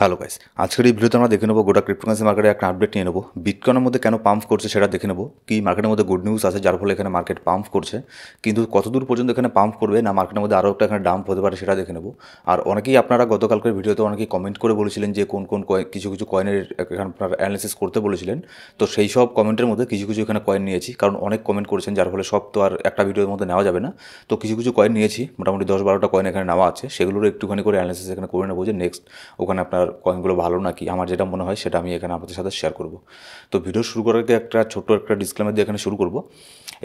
Hello guys, আজকের এই ভিডিওতে আমরা দেখে নেবো গোটা ক্রিপ্টোকারেন্সি মার্কেটে একটা আপডেট নিয়ে নেবো। বিটকয়েনের মধ্যে কেন পাম্প করছে সেটা দেখে নেবো। কি মার্কেটের মধ্যে গুড নিউজ আছে যার ফলে এখানে মার্কেট পাম্প করছে, কিন্তু কতদূর পর্যন্ত এখানে পাম্প করবে না মার্কেটের মধ্যে আরও একটা এখানে ডাম্প হতে পারে সেটা দেখে নেবো। আর অনেকেই আপনারা গতকালকের ভিডিওতে অনেকেই কমেন্ট করে বলেছিলেন যে কোন কোন কিছু কিছু কয়েনের এখানে আপনারা অ্যানালিসিস করতে বলেছিলেন। তো সেই সব কমেন্টের মধ্যে কিছু কিছু এখানে কয়েন নিয়েছি, কারণ অনেক কমেন্ট করেছেন যার ফলে সব তো আর একটা ভিডিওর মধ্যে নেওয়া যাবে না। তো কিছু কিছু কয়েন নিয়েছি, মোটামুটি 10-12টা কয়েন এখানে নেওয়া আছে, সেগুলোর একটুখানি করে অ্যানালিসিস এখানে করে নেবো যে নেক্সট ওখানে আপনার কয়েনগুলো ভালো নাকি আমার যেটা মনে হয় সেটা আমি এখানে আপনাদের সাথে শেয়ার করব। তো ভিডিও শুরু করার আগে একটা ছোট্ট একটা ডিসক্লেমার দিয়ে এখানে শুরু করব।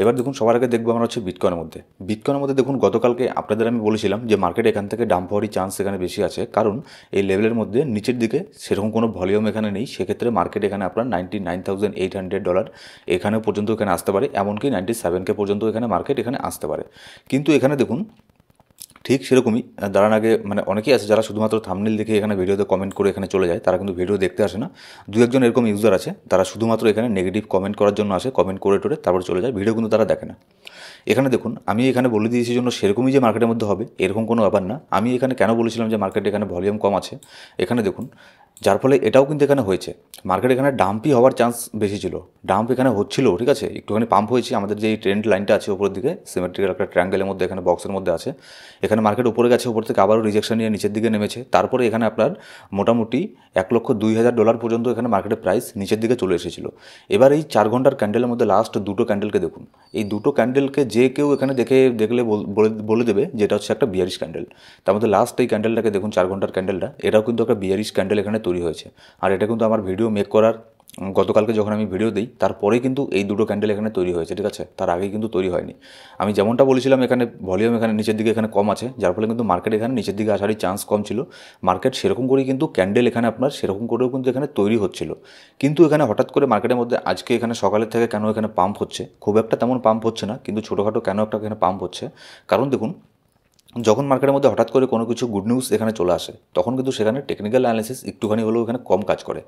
এবার দেখুন, সবার আগে দেখবো আমরা হচ্ছে বিটকয়েনের মধ্যে দেখুন, গতকালকে আপনাদের আমি বলেছিলাম যে মার্কেট এখান থেকে ডাম্প হওয়ারই চান্স এখানে বেশি আছে, কারণ এই লেভেলের মধ্যে নিচের দিকে সেরকম কোনো ভলিউম এখানে নেই। সেক্ষেত্রে মার্কেট এখানে আপনার $99,800 এখানে পর্যন্ত এখানে আসতে পারে, এমনকি 97K পর্যন্ত এখানে মার্কেট এখানে আসতে পারে। কিন্তু এখানে দেখুন ঠিক সেরকমই দাঁড়ান আগে, মানে অনেকেই আছে যারা শুধুমাত্র থাম্বনেল দেখে এখানে ভিডিওতে কমেন্ট করে এখানে চলে যায়, তারা কিন্তু ভিডিও দেখতে আসে না। দু একজন এরকম ইউজার আছে তারা শুধুমাত্র এখানে নেগেটিভ কমেন্ট করার জন্য আসে, কমেন্ট করে টোরে তারপর চলে যায়, ভিডিও কিন্তু তারা দেখে না। এখানে দেখুন, আমি এখানে বলে দিয়েছি জন্য সেরকমই যে মার্কেটের মধ্যে হবে এরকম কোনো ব্যাপার না। আমি এখানে কেন বলেছিলাম যে মার্কেটে এখানে ভলিউম কম আছে, এখানে দেখুন, যার ফলে এটাও কিন্তু এখানে হয়েছে। মার্কেট এখানে ডাম্পই হওয়ার চান্স বেশি ছিল, ডাম্প এখানে হচ্ছিল, ঠিক আছে, একটুখানি পাম্প হয়েছে। আমাদের যে এই ট্রেন্ড লাইনটা আছে উপরের দিকে সিমেট্রিক্যাল একটা ট্রায়াঙ্গেলের মধ্যে এখানে বক্সের মধ্যে আছে, এখানে মার্কেট উপরে গেছে, উপর থেকে আবারও রিজেকশন নিয়ে নিচের দিকে নেমেছে। তারপরে এখানে আপনার মোটামুটি $1,02,000 পর্যন্ত এখানে মার্কেটের প্রাইস নিচের দিকে চলে এসেছিলো। এবার এই 4 ঘন্টার ক্যান্ডেলের মধ্যে লাস্ট দুটো ক্যান্ডেলকে দেখুন, এই দুটো ক্যান্ডেলকে যে কেউ এখানে দেখলে বলে দেবে যে এটা হচ্ছে একটা বিয়ারিশ ক্যান্ডেল। তার মধ্যে লাস্ট এই ক্যান্ডেলটাকে দেখুন, 4 ঘন্টার ক্যান্ডেলটা, এটাও কিন্তু একটা বিয়ারিশ ক্যান্ডেল এখানে তৈরি হয়েছে। আর এটা কিন্তু আমার ভিডিও মেক করার গতকালকে যখন আমি ভিডিও দিই তারপরেই কিন্তু এই দুটো ক্যান্ডেল এখানে তৈরি হয়েছে, ঠিক আছে, তার আগেই কিন্তু তৈরি হয়নি। আমি যেমনটা বলেছিলাম এখানে ভলিউম এখানে নিচের দিকে এখানে কম আছে, যার ফলে কিন্তু মার্কেট এখানে নিচের দিকে আসারই চান্স কম ছিল। মার্কেট সেরকম করেই কিন্তু ক্যান্ডেল এখানে আপনার সেরকম করেও কিন্তু এখানে তৈরি হচ্ছিল। কিন্তু এখানে হঠাৎ করে মার্কেটের মধ্যে আজকে এখানে সকালের থেকে কেন এখানে পাম্প হচ্ছে, খুব একটা তেমন পাম্প হচ্ছে না, কিন্তু ছোটোখাটো কেন একটা এখানে পাম্প হচ্ছে, কারণ দেখুন, যখন মার্কেটের মধ্যে হঠাৎ করে কোনো কিছু গুড নিউজ এখানে চলে আসে তখন কিন্তু সেখানে টেকনিক্যাল অ্যানালিসিস একটুখানি হলেও এখানে কম কাজ করে।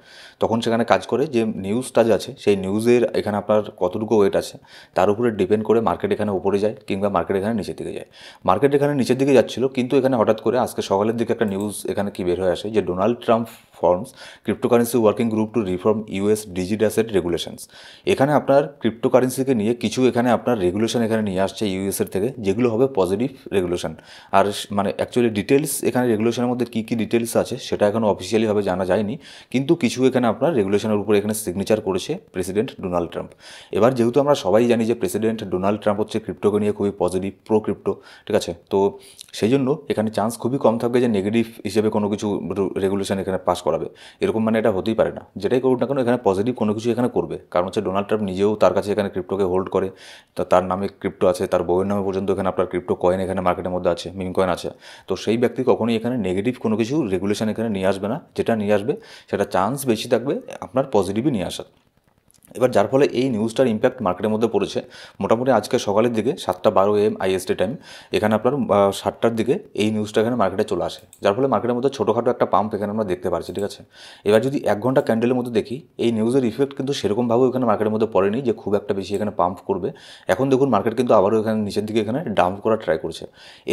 তখন সেখানে কাজ করে যে নিউজটা যে আছে সেই নিউজের এখানে আপনার কতটুকু ওয়েট আছে তার উপরে ডিপেন্ড করে মার্কেট এখানে উপরে যায় কিংবা মার্কেট এখানে নিচের দিকে যায়। মার্কেট এখানে নিচের দিকে যাচ্ছিল, কিন্তু এখানে হঠাৎ করে আজকে সকালের দিকে একটা নিউজ এখানে কি বের হয়ে আসে যে Donald Trump forms cryptocurrency working group two reform US digital asset regulations. এখানে আপনার ক্রিপ্টোকারেন্সিকে নিয়ে কিছু এখানে আপনার রেগুলেশন এখানে নিয়ে আসছে ইউএসের থেকে, যেগুলো হবে পজিটিভ রেগুলেশন। আর মানে অ্যাকচুয়ালি ডিটেলস এখানে রেগুলেশনের মধ্যে কী কী ডিটেলস আছে সেটা এখনও অফিসিয়ালিভাবে জানা যায়নি, কিন্তু কিছু এখানে আপনার রেগুলেশনের উপরে এখানে সিগনেচার করেছে প্রেসিডেন্ট ডোনাল্ড ট্রাম্প। এবার যেহেতু আমরা সবাই জানি যে প্রেসিডেন্ট ডোনাল্ড ট্রাম্প হচ্ছে ক্রিপ্টোকে নিয়ে খুবই পজিটিভ, প্রো ক্রিপ্টো, ঠিক আছে, তো সেই জন্য এখানে চান্স খুবই কম থাকবে যে নেগেটিভ হিসেবে কোনো কিছু রেগুলেশন এখানে পাস করাবে, এরকম মানে এটা হতেই পারে না। যেটাই করুক না কেন এখানে পজিটিভ কোনো কিছু এখানে করবে, কারণ হচ্ছে ডোনাল্ড ট্রাম্প নিজেও তার কাছে এখানে ক্রিপ্টোকে হোল্ড করে, তার নামে ক্রিপ্টো আছে, তার বউয়ের নামে পর্যন্ত এখানে আপনার ক্রিপ্টো কয়েন এখানে মার্কেটের মধ্যে আছে, মিম কয়েন আছে। তো সেই ব্যক্তি কখনোই এখানে নেগেটিভ কোনো কিছু রেগুলেশন এখানে নিয়ে আসবে না, যেটা নিয়ে আসবে সেটা চান্স বেশি থাকবে আপনার পজিটিভই নিয়ে আসার। এবার যার ফলে এই নিউজটার ইম্প্যাক্ট মার্কেটের মধ্যে পড়েছে মোটামুটি আজকে সকালের দিকে 7:12 AM আইএসটি টাইম, এখানে আপনার 7টার দিকে এই নিউজটা এখানে মার্কেটে চলে আসে, যার ফলে মার্কেটের মধ্যে ছোটোখাটো একটা পাম্প এখানে আমরা দেখতে পাচ্ছি, ঠিক আছে। এবার যদি 1 ঘন্টা ক্যান্ডেলের মধ্যে দেখি, এই নিউজের ইফেক্ট কিন্তু সেরকমভাবেও এখানে মার্কেটের মধ্যে পড়েনি যে খুব একটা বেশি এখানে পাম্প করবে। এখন দেখুন মার্কেট কিন্তু আবারও এখানে নিচের দিকে এখানে ডাম্প করার ট্রাই করছে।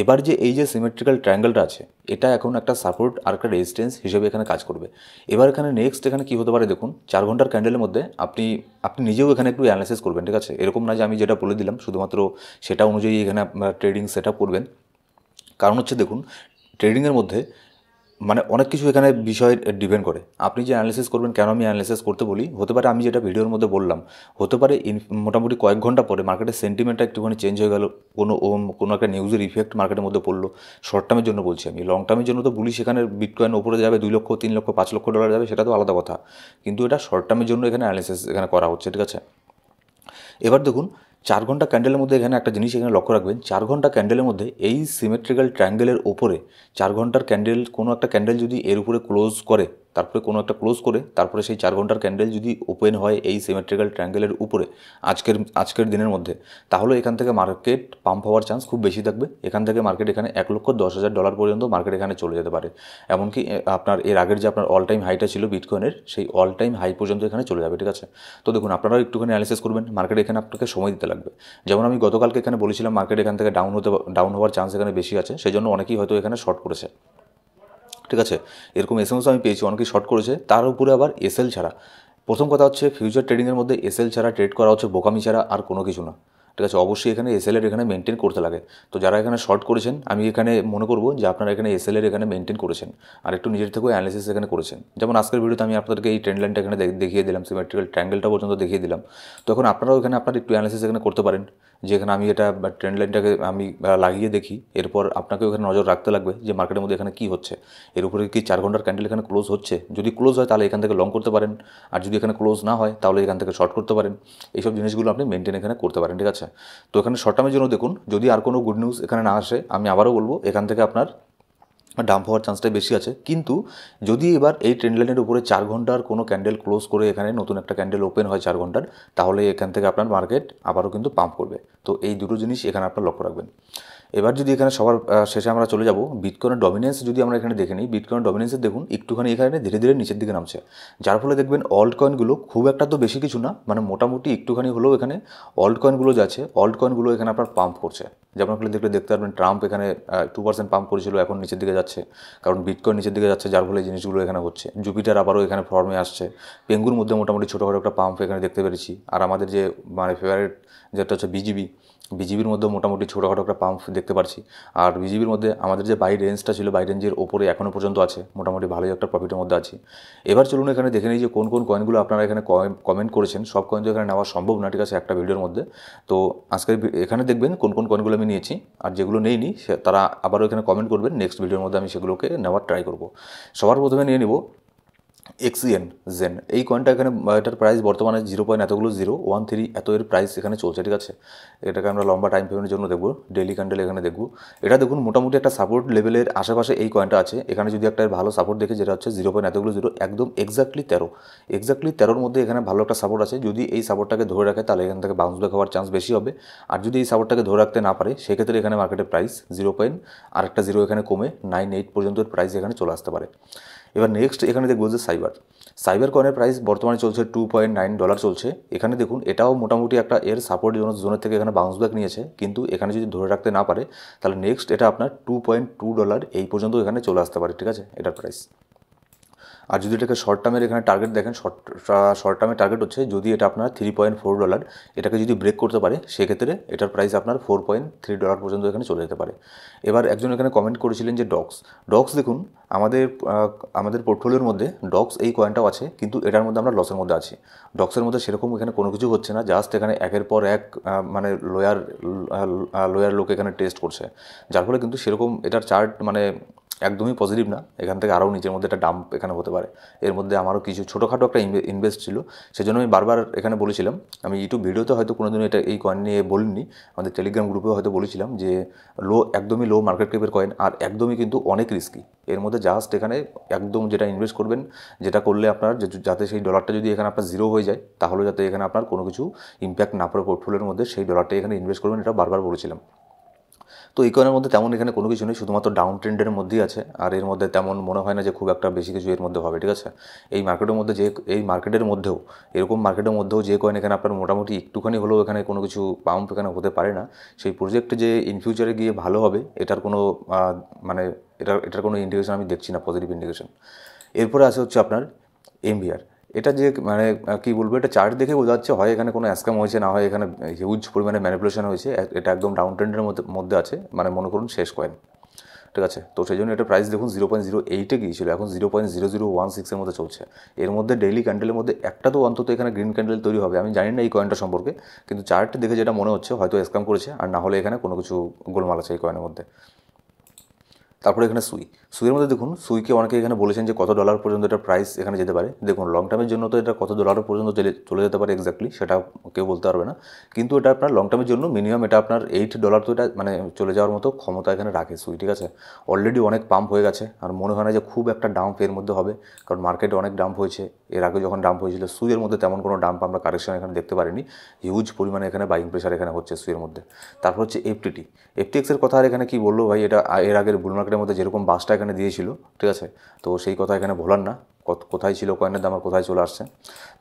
এবার যে এই যে সিমেট্রিক্যাল ট্রায়াঙ্গেলটা আছে এটা এখন একটা সাপোর্ট আর একটা রেজিস্ট্যান্স হিসেবে এখানে কাজ করবে। এবার এখানে নেক্সট এখানে কী হতে পারে দেখুন, 4 ঘন্টার ক্যান্ডেলের মধ্যে আপনি নিজেও এখানে একটু অ্যানালাইসিস করবেন, ঠিক আছে, এরকম না যে আমি যেটা বলে দিলাম শুধুমাত্র সেটা অনুযায়ী এখানে আপনারা ট্রেডিং সেট আপ করবেন। কারণ হচ্ছে দেখুন, ট্রেডিংয়ের মধ্যে মানে অনেক কিছু এখানে বিষয় ডিপেন্ড করে। আপনি যে অ্যানালিসিস করবেন, কেন আমি অ্যানালিসিস করতে বলি, হতে পারে আমি যেটা ভিডিওর মধ্যে বললাম, হতে পারে মোটামুটি কয়েক ঘন্টা পরে মার্কেটের সেন্টিমেন্টটা একটুখানি চেঞ্জ হয়ে গেল, কোনো একটা নিউজের ইফেক্ট মার্কেটের মধ্যে পড়লো। শর্ট টার্মের জন্য বলছি আমি, লং টার্মের জন্য তো বলি সেখানে বিটকয়েন ওপরে যাবে, 2 লক্ষ, 3 লক্ষ, $5 লক্ষ যাবে, সেটা তো আলাদা কথা, কিন্তু এটা শর্ট টার্মের জন্য এখানে অ্যানালিসিস এখানে করা হচ্ছে, ঠিক আছে। এবার দেখুন 4 ঘন্টা ক্যান্ডেলের মধ্যে এখানে একটা জিনিস এখানে লক্ষ্য রাখবেন, 4 ঘন্টা ক্যান্ডেলের মধ্যে এই সিমেট্রিক্যাল ট্রায়াঙ্গেলের ওপরে 4 ঘন্টার ক্যান্ডেল, কোনো একটা ক্যান্ডেল যদি এর উপরে ক্লোজ করে, তারপরে কোনো একটা ক্লোজ করে তারপরে সেই 4 ঘন্টার ক্যান্ডেল যদি ওপেন হয় এই সিমেট্রিক্যাল ট্রায়াঙ্গেলের উপরে আজকের দিনের মধ্যে, তাহলে এখান থেকে মার্কেট পাম্প হওয়ার চান্স খুব বেশি থাকবে। এখান থেকে মার্কেট এখানে $1,10,000 পর্যন্ত মার্কেট এখানে চলে যেতে পারে। এমনকি আপনার এর আগের যে আপনার অল টাইম হাইটা ছিল বিটকয়েনের, সেই অল টাইম হাই পর্যন্ত এখানে চলে যাবে, ঠিক আছে। তো দেখুন আপনারাও একটুখানি অ্যানালিসিস করবেন, মার্কেট এখানে আপনাকে সময় দিতে লাগবে। যেমন আমি গতকালকে এখানে বলেছিলাম মার্কেট এখান থেকে ডাউন হওয়ার চান্স এখানে বেশি আছে, সেই জন্য অনেকেই হয়তো এখানে শর্ট করেছে, ঠিক আছে, এরকম এসএমএস আমি পেয়েছি, অনেকেই শর্ট করেছে, তার উপরে আবার এসএল ছাড়া। প্রথম কথা হচ্ছে ফিউচার ট্রেডিংয়ের মধ্যে এসএল ছাড়া ট্রেড করা হচ্ছে বোকামি ছাড়া আর কোনো কিছু না। ঠিক আছে, অবশ্যই এখানে এসএলের এখানে মেনটেন করতে লাগে। তো যারা এখানে শর্ট করেছেন, আমি এখানে মনে করবো যে আপনারা এখানে এসএলের এখানে মেনটেন করেছেন আর একটু নিজের থেকেও অ্যানালিসিস এখানে করেছেন। যেমন আজকের ভিডিওতে আমি আপনাদেরকে এই ট্রেন্ড লাইনটা এখানে দেখিয়ে দিলাম, সিমেট্রিক্যাল ট্রায়াঙ্গেলটা পর্যন্ত দেখিয়ে দিলাম। তো এখন আপনারাও এখানে আপনার একটু অ্যানালিসিস এখানে করতে পারেন, যে এখানে আমি এটা ট্রেন্ড লাইনটাকে আমি লাগিয়ে দেখি, এরপর আপনাকেও এখানে নজর রাখতে লাগবে যে মার্কেটের মধ্যে এখানে কী হচ্ছে, এর উপরে কি 4 ঘন্টার ক্যান্ডেল এখানে ক্লোজ হচ্ছে। যদি ক্লোজ হয় তাহলে এখান থেকে লং করতে পারেন, আর যদি এখানে ক্লোজ না হয় তাহলে এখান থেকে শর্ট করতে পারেন। এইসব জিনিসগুলো আপনি মেনটেন এখানে করতে পারেন। ঠিক আছে, তো এখানে শর্ট টার্মের জন্য দেখুন, যদি আর কোনো গুড নিউজ এখানে না আসে, আমি আবারও বলবো এখান থেকে আপনার ডাম্প হওয়ার চান্সটাই বেশি আছে। কিন্তু যদি এবার এই ট্রেন্ড লাইনের উপরে 4 ঘন্টার কোনো ক্যান্ডেল ক্লোজ করে এখানে নতুন একটা ক্যান্ডেল ওপেন হয় 4 ঘন্টার, তাহলে এখান থেকে আপনার মার্কেট আবারও কিন্তু পাম্প করবে। তো এই দুটো জিনিস এখানে আপনার লক্ষ্য রাখবেন। এবার যদি এখানে সবার শেষে আমরা চলে যাব বিটকয়েনের ডমিনেন্স, যদি আমরা এখানে দেখে নিই, বিটকয়েনের ডমিনেন্সে দেখুন একটুখানি এখানে ধীরে ধীরে নিচের দিকে নামছে, যার ফলে দেখবেন অল্ট কয়েনগুলো খুব একটা তো বেশি কিছু না, মানে মোটামুটি একটুখানি হলেও এখানে অল্ট কয়েনগুলো যাচ্ছে, অল্ট কয়েনগুলো এখানে আপনার পাম্প করছে। যেমন আপনি দেখতে পারবেন ট্রাম্প এখানে 2% পাম্প করেছিল, এখন নিচের দিকে যাচ্ছে, কারণ বিটকয়েন নিচের দিকে যাচ্ছে, যার ফলে এই জিনিসগুলো এখানে হচ্ছে। জুপিটার আবারও এখানে ফর্মে আসছে, পেঙ্গুর মধ্যে মোটামুটি ছোটোখাটো একটা পাম্প এখানে দেখতে পেরেছি। আর আমাদের যে মানে ফেভারিট যেটা হচ্ছে বিজিবির মধ্যে মোটামুটি ছোটোখাটো একটা পাম্প দেখতে পাচ্ছি। আর বিজিবির মধ্যে আমাদের যে বাই রেঞ্জটা ছিল, বাই রেঞ্জের ওপরে এখনও পর্যন্ত আছে, মোটামুটি ভালোই একটা প্রফিটের মধ্যে আছি। এবার চলুন এখানে দেখে নিই যে কোন কোন কয়েনগুলো আপনারা এখানে কমেন্ট করেছেন। সব কয়েন তো এখানে নেওয়া সম্ভব না, ঠিক আছে, একটা ভিডিওর মধ্যে। তো আজকের এখানে দেখবেন কোন কোন কয়েনগুলো আমি নিয়েছি, আর যেগুলো নেইনি তারা আবারও এখানে কমেন্ট করবেন, নেক্সট ভিডিওর মধ্যে আমি সেগুলোকে নেওয়ার ট্রাই করব। সবার প্রথমে নিয়ে নিব এক্সিএন জেন। এই কয়েনটা এখানে এটার প্রাইস বর্তমানে 0.013 এত এর প্রাইস এখানে চলছে। ঠিক আছে, এটাকে আমরা লম্বা টাইম ফ্রেমের জন্য দেখব, ডেলি ক্যান্ডেল এখানে দেখব। এটা দেখুন মোটামুটি একটা সাপোর্ট লেভেলের আশেপাশে এই কয়েনটা আছে। এখানে যদি একটা ভালো সাপোর্ট দেখে, যেটা হচ্ছে 0.0 একদম এক্স্যাক্টলি 13 মধ্যে এখানে ভালো একটা সাপোর্ট আছে। যদি এই সাপোর্টটাকে ধরে রাখে তাহলে এখান থেকে বাউন্স ব্যাক হওয়ার চান্স বেশি হবে। আর যদি এই সাপোর্টটাকে ধরে রাখতে না পারে, সেক্ষেত্রে এখানে মার্কেটের প্রাইস 0.0 এখানে কমে 98 পর্যন্ত প্রাইস এখানে চলে আসতে পারে। এবার নেক্সট এখানে দেখবো যে সাইবার কয়েনের প্রাইস বর্তমানে চলছে $2.9 চলছে। এখানে দেখুন এটাও মোটামুটি একটা এর সাপোর্ট জোনের থেকে এখানে বাউন্স ব্যাক নিয়েছে, কিন্তু এখানে যদি ধরে রাখতে না পারে তাহলে নেক্সট এটা আপনার $2.2 এই পর্যন্ত এখানে চলে আসতে পারে। ঠিক আছে, এটার প্রাইস। আর যদি এটাকে শর্ট টার্মের এখানে টার্গেট দেখেন, শর্ট টার্মের টার্গেট হচ্ছে যদি এটা আপনার $3.4, এটাকে যদি ব্রেক করতে পারে সেক্ষেত্রে এটার প্রাইস আপনার $4.3 পর্যন্ত এখানে চলে যেতে পারে। এবার একজন এখানে কমেন্ট করেছিলেন যে ডক্স দেখুন আমাদের পোর্টফোলিওর মধ্যে ডক্স এই কয়েনটাও আছে, কিন্তু এটার মধ্যে আমরা লসের মধ্যে আছি। ডক্সের মধ্যে সেরকম এখানে কোনো কিছু হচ্ছে না, জাস্ট এখানে একের পর এক মানে লোয়ার লোক এখানে টেস্ট করছে, যার ফলে কিন্তু সেরকম এটার চার্ট মানে একদমই পজিটিভ না। এখান থেকে আরও নিচের মধ্যে একটা ডাম্প এখানে হতে পারে। এর মধ্যে আমারও কিছু ছোটোখাটো একটা ইনভেস্ট ছিল, সেজন্য আমি বারবার এখানে বলেছিলাম। আমি ইউটিউব ভিডিওতে হয়তো কোনোদিনও এই কয়েন নিয়ে বলিনি, আমাদের টেলিগ্রাম গ্রুপেও হয়তো বলেছিলাম যে একদমই লো মার্কেট ক্যাপের কয়েন, আর একদমই কিন্তু অনেক রিস্কি। এর মধ্যে জাস্ট এখানে একদম যেটা ইনভেস্ট করবেন, যেটা করলে আপনার যাতে সেই ডলারটা যদি এখানে আপনার জিরো হয়ে যায়, তাহলে যাতে এখানে আপনার কোনো কিছু ইম্প্যাক্ট না পড়ে পোর্টফোলিওর মধ্যে, সেই ডলারটা এখানে ইনভেস্ট করবেন, এটা বারবার বলেছিলাম। তো এই কয়েনের মধ্যে তেমন এখানে কোনো কিছু নেই, শুধুমাত্র ডাউন ট্রেন্ডের মধ্যেই আছে। আর এর মধ্যে তেমন মনে হয় না যে খুব একটা বেশি কিছু এর মধ্যে হবে। ঠিক আছে, এই মার্কেটের মধ্যেও এরকম মার্কেটের মধ্যেও যে কয়েন এখানে আপনার মোটামুটি একটুখানি হলেও এখানে কোনো কিছু পাম্প এখানে হতে পারে না, সেই প্রজেক্ট যে ইন ফিউচারে গিয়ে ভালো হবে এটার কোনো মানে এটার কোনো ইন্ডিকেশন আমি দেখছি না, পজিটিভ ইন্ডিকেশন। এরপরে আছে হচ্ছে আপনার এমভিআর। এটা যে মানে কী বলবো, এটা চার্ট দেখে বোঝা যাচ্ছে হয় এখানে কোনো স্ক্যাম হয়েছে, না হয় এখানে হিউজ পরিমাণে ম্যানিপুলেশন হয়েছে। এটা একদম ডাউন ট্রেন্ডের মধ্যে আছে, মানে মনে করুন শেষ কয়েন। ঠিক আছে, তো সেই জন্য এটা প্রাইস দেখুন 0.08 গিয়েছিল, এখন 0.0016 মধ্যে চলছে। এর মধ্যে ডেইলি ক্যান্ডেলের মধ্যে একটা তো অন্তত এখানে গ্রিন ক্যান্ডেল তৈরি হবে। আমি জানি না এই কয়েনটা সম্পর্কে, কিন্তু চার্ট দেখে যেটা মনে হচ্ছে হয়তো স্ক্যাম করেছে, আর না হলে এখানে কোনো কিছু গোলমাল আছে এই কয়েনের মধ্যে। তারপরে এখানে সুইয়ের মধ্যে দেখুন, সুইকে অনেকে এখানে বলেছেন যে কত ডলার পর্যন্ত এটা প্রাইস এখানে যেতে পারে। দেখুন লং টার্মের জন্য তো এটা কত ডলার পর্যন্ত চলে যেতে পারে এক্স্যাক্টলি সেটা কেউ বলতে পারবে না, কিন্তু এটা আপনার লং টার্মের জন্য মিনিমাম এটা আপনার $8 তো এটা মানে চলে যাওয়ার মতো ক্ষমতা এখানে রাখে সুই। ঠিক আছে, অলরেডি অনেক পাম্প হয়ে গেছে, আর মনে হয় না যে খুব একটা ডাম্প এর মধ্যে হবে, কারণ মার্কেটে অনেক ডাম্প হয়েছে। এর আগে যখন ডাম্প হয়েছিল সুইয়ের মধ্যে তেমন কোনো ডাম্প আমরা কারেকশন এখানে দেখতে পারিনি, হিউজ পরিমাণে এখানে বাইং প্রেশার এখানে হচ্ছে সুইয়ের মধ্যে। তারপর হচ্ছে এফটিএক্সের কথা আর এখানে কি বললো ভাই, এটা এর আগের বুল মার্কেটের মধ্যে যেরকম বাসটা এখানে দিয়েছিল, ঠিক আছে, তো সেই কথা এখানে ভোলার না। কোথায় ছিল কয়েনের দাম আর কোথায় চলে আসছে।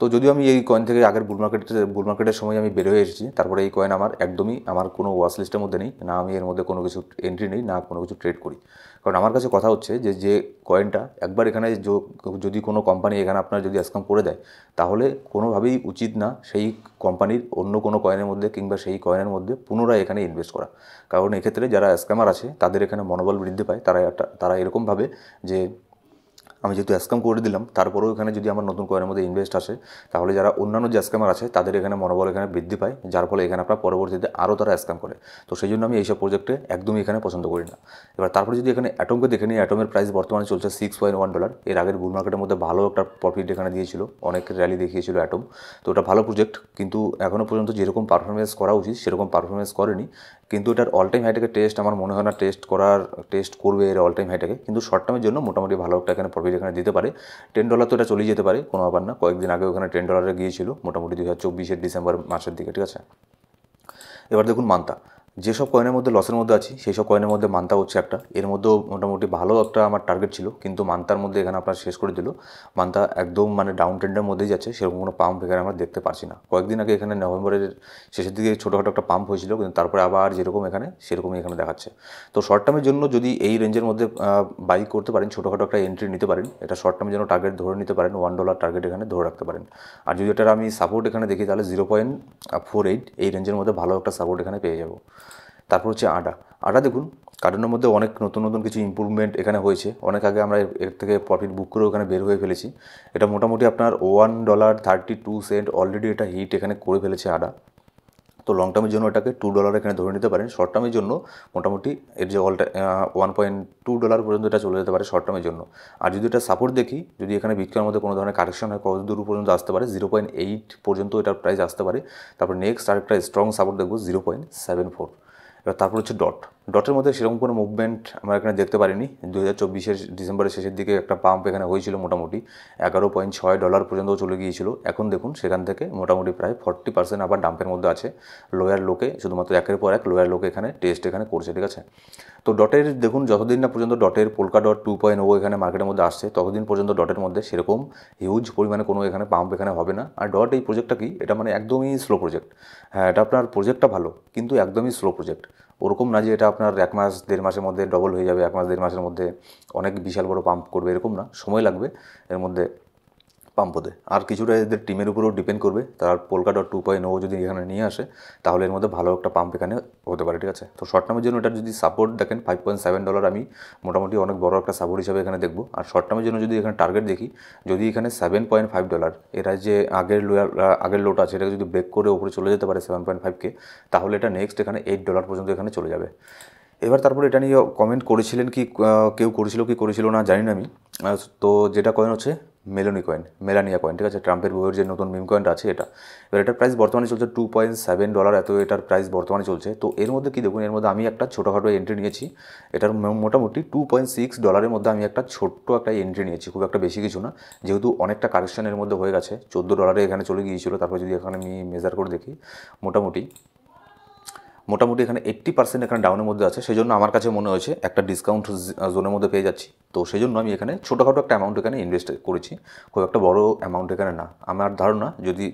তো যদিও আমি এই কয়েন থেকে আগের বুল মার্কেটের সময় আমি বের হয়ে এসেছি, তারপরে এই কয়েন আমার একদমই আমার কোনো ওয়াচ লিস্টের মধ্যে নেই, না আমি এর মধ্যে কোনো কিছু এন্ট্রি নেই, না কোনো কিছু ট্রেড করি। কারণ আমার কাছে কথা হচ্ছে যে কয়েনটা একবার এখানে যদি কোনো কোম্পানি এখানে আপনার যদি স্ক্যাম করে দেয়, তাহলে কোনোভাবেই উচিত না সেই কোম্পানির অন্য কোনো কয়েনের মধ্যে কিংবা সেই কয়েনের মধ্যে পুনরায় এখানে ইনভেস্ট করা। কারণ এক্ষেত্রে যারা স্ক্যামার আছে তাদের এখানে মনোবল বৃদ্ধি পায়, তারা এরকম ভাবে যে আমি যেহেতু স্ক্যাম করে দিলাম, তারপরেও এখানে যদি আমার নতুন কয়েনের মধ্যে ইনভেস্ট আসে, তাহলে যারা অন্যান্য যে স্ক্যামার আছে তাদের এখানে মনোবল এখানে বৃদ্ধি পায়, যার ফলে এখানে আপনার পরবর্তীতে আরও তারা স্ক্যাম করে। তো সেই জন্য আমি এইসব প্রজেক্টে একদমই এখানে পছন্দ করি না। এবার তারপরে যদি এখানে অ্যাটমকে দেখে নিই, অ্যাটমের প্রাইস বর্তমানে চলছে $6.1। এর আগের বুল মার্কেটের মধ্যে ভালো একটা প্রফিট এখানে দিয়েছিল, অনেক র্যালি দেখিয়েছিল অ্যাটম। তো এটা ভালো প্রজেক্ট, কিন্তু এখনও পর্যন্ত যেরকম পারফরমেন্স করা উচিত সেরকম পারফরমেন্স করেনি। কিন্তু এটার অল টাইম হাইটাকে আমার মনে হয় না টেস্ট করবে এর অল টাইম হাইটাকে, কিন্তু শর্ট টার্মের জন্য মোটামুটি ভালো একটা এখানে প্রফিট এখানে দিতে পারে। $10 তো এটা চলেই যেতে পারে, কোনো ব্যাপার না। কয়েকদিন আগে ওখানে $10 গিয়েছিল মোটামুটি 2024 ডিসেম্বর মাসের দিকে, ঠিক আছে। এবার দেখুন মান্তা, যেসব কয়েনের মধ্যে লসের মধ্যে আছি সেই সব কয়েনের মধ্যে মান্তা হচ্ছে একটা। এর মধ্যেও মোটামুটি ভালো একটা আমার টার্গেট ছিল, কিন্তু মান্তার মধ্যে এখানে আপনার শেষ করে দিল। মান্তা একদম মানে ডাউন ট্রেন্ডের মধ্যেই যাচ্ছে, সেরকম কোনো পাম্প এখানে আমরা দেখতে পাচ্ছি না। কয়েকদিন আগে এখানে নভেম্বরের শেষের দিকে ছোটোখাটো একটা পাম্প হয়েছিল, কিন্তু তারপরে আবার যেরকম এখানে সেরকমই এখানে দেখাচ্ছে। তো শর্ট টার্মের জন্য যদি এই রেঞ্জের মধ্যে বাই করতে পারেন, ছোটোখাটো একটা এন্ট্রি নিতে পারেন, এটা শর্ট টার্মের জন্য টার্গেট ধরে নিতে পারেন, $1 টার্গেট এখানে ধরে রাখতে পারেন। আর যদি এটার আমি সাপোর্ট এখানে দেখি, তাহলে 0.48 এই রেঞ্জের মধ্যে ভালো একটা সাপোর্ট এখানে পেয়ে যাবো। তারপর হচ্ছে আটা দেখুন, কার্টুনের মধ্যে অনেক নতুন নতুন কিছু ইম্প্রুভমেন্ট এখানে হয়েছে। অনেক আগে আমরা এর থেকে প্রফিট বুক করেও এখানে বের হয়ে ফেলেছি। এটা মোটামুটি আপনার $1.32 অলরেডি এটা হিট এখানে করে ফেলেছে আটা। তো লং টার্মের জন্য এটাকে $2 এখানে ধরে নিতে পারেন। শর্ট টার্মের জন্য মোটামুটি এর যে $1.2 পর্যন্ত এটা চলে যেতে পারে শর্ট টার্মের জন্য। আর যদি এটা সাপোর্ট দেখি, যদি এখানে বিটকয়েনের মধ্যে কোনো ধরনের কারেকশন হয়, কত দূর পর্যন্ত আসতে পারে, 0.8 পর্যন্ত এটার প্রাইস আসতে পারে। তারপর নেক্সট আরেকটা স্ট্রং সাপোর্ট দেখবো 0.74। এবার তারপর হচ্ছে ডটের মধ্যে সেরকম কোনো মুভমেন্ট আমরা এখানে দেখতে পারিনি। 2024 ডিসেম্বরের শেষের দিকে একটা পাম্প এখানে হয়েছিল, মোটামুটি $11.6 পর্যন্ত চলে গিয়েছিল। এখন দেখুন সেখান থেকে মোটামুটি প্রায় 40% আবার ডাম্পের মধ্যে আছে। লোয়ার লোকে শুধুমাত্র একের পর এক লোয়ার লোকে এখানে টেস্ট এখানে করছে, ঠিক আছে। তো ডটের দেখুন, যতদিন না পর্যন্ত ডটের পোলকা ডট 2.0 এখানে মার্কেটের মধ্যে আসছে, ততদিন পর্যন্ত ডটের মধ্যে সেরকম হিউজ পরিমাণে কোনো এখানে পাম্প এখানে হবে না। আর ডট এই প্রজেক্টটা কি, এটা মানে একদমই স্লো প্রজেক্ট। হ্যাঁ, এটা আপনার প্রজেক্টটা ভালো, কিন্তু একদমই স্লো প্রজেক্ট। ওরকম না যে এটা আপনার 1 মাস 1.5 মাসের মধ্যে ডবল হয়ে যাবে, 1 মাস 1.5 মাসের মধ্যে অনেক বিশাল বড় পাম্প করবে, এরকম না, সময় লাগবে এর মধ্যে পাম্প হতে। আর কিছুটা এদের টিমের উপরেও ডিপেন্ড করবে। তার পোলকা ডট 2.0 যদি এখানে নিয়ে আসে, তাহলে এর মধ্যে ভালো একটা পাম্প এখানে হতে পারে, ঠিক আছে। তো শর্ট টার্মের জন্য এটা যদি সাপোর্ট দেখেন $5.7 আমি মোটামুটি অনেক বড় একটা সাপোর্ট হিসাবে এখানে দেখবো। আর শর্ট টার্মের জন্য যদি এখানে টার্গেট দেখি, যদি এখানে $7.5 এরা যে আগের লোটা আছে এটাকে যদি ব্রেক করে উপরে চলে যেতে পারে 7.5 তাহলে এটা নেক্সট এখানে $8 পর্যন্ত এখানে চলে যাবে। এবার তারপরে এটা নিয়ে কমেন্ট করেছিলেন কি কেউ করেছিল না জানি না আমি। তো যেটা কয়েন হচ্ছে মেলানিয়া কয়েন, ঠিক আছে, ট্রাম্পের বইয়ের যে নতুন মিম কয়েনটা আছে এটা। এবার এটার প্রাইস বর্তমানে চলছে $2.7, এত এটার প্রাইস বর্তমানে চলছে। তো এর মধ্যে কি দেখুন, এর মধ্যে আমি একটা ছোটোখাটো এন্ট্রি নিয়েছি। এটার মোটামুটি $2.6 মধ্যে আমি একটা ছোট্ট একটা এন্ট্রি নিয়েছি, খুব একটা বেশি কিছু না। যেহেতু অনেকটা কারেকশনের মধ্যে হয়ে গেছে, $14 এখানে চলে গিয়েছিল। তারপর যদি এখানে আমি মেজার করে দেখি, মোটামুটি এখানে 80% এখানে ডাউনের মধ্যে আছে। সেই জন্য আমার কাছে মনে হয়েছে একটা ডিসকাউন্ট জোনের মধ্যে পেয়ে যাচ্ছি। তো সেই জন্য আমি এখানে ছোটোখাটো একটা অ্যামাউন্ট এখানে ইনভেস্ট করেছি, খুব একটা বড় অ্যামাউন্ট এখানে না। আমার ধারণা যদি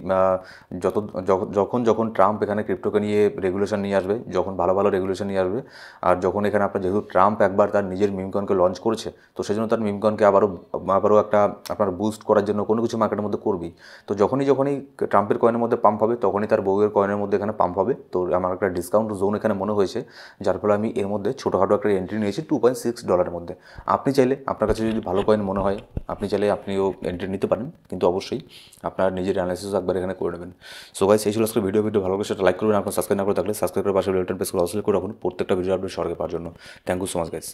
যখন ট্রাম্প এখানে ক্রিপ্টোকে নিয়ে রেগুলেশন নিয়ে আসবে, যখন ভালো ভালো রেগুলেশন নিয়ে আসবে, আর যখন এখানে আপনার যেহেতু ট্রাম্প একবার তার নিজের মিমকয়েনকে লঞ্চ করেছে, তো সেই জন্য তার মিমকয়েনকে আবারও একটা আপনার বুস্ট করার জন্য কোনো কিছু মার্কেটের মধ্যে করবি। তো যখনই ট্রাম্পের কয়েনের মধ্যে পাম্প হবে, তখনই তার বউয়ের কয়েনের মধ্যে এখানে পাম্প হবে। তো আমার একটা ডিসকাউন্ট জোন এখানে মনে হয়েছে, যার ফলে আমি এর মধ্যে ছোটোখাটো একটা এন্ট্রি নিয়েছি $2.6 মধ্যে। আপনি চাইলে, আপনার কাছে যদি ভালো কয়েন মনে হয়, আপনি চাইলে আপনিও এন্ট্রি নিতে পারেন, কিন্তু অবশ্যই আপনার নিজের অ্যানালাইসিস একবার এখানে করে নেবেন। সো গাইস, এই ছিল আজকে ভিডিও ভালো করে সেটা লাইক করবেন। আপনার সাবস্ক্রাইব না করে থাকলে সাবস্ক্রাইব করে পাশে বেল আইকন প্রেস করে অল করে রাখুন প্রত্যেকটা ভিডিও আপডেট সরকার পাওয়ার জন্য। Thank you so much guys.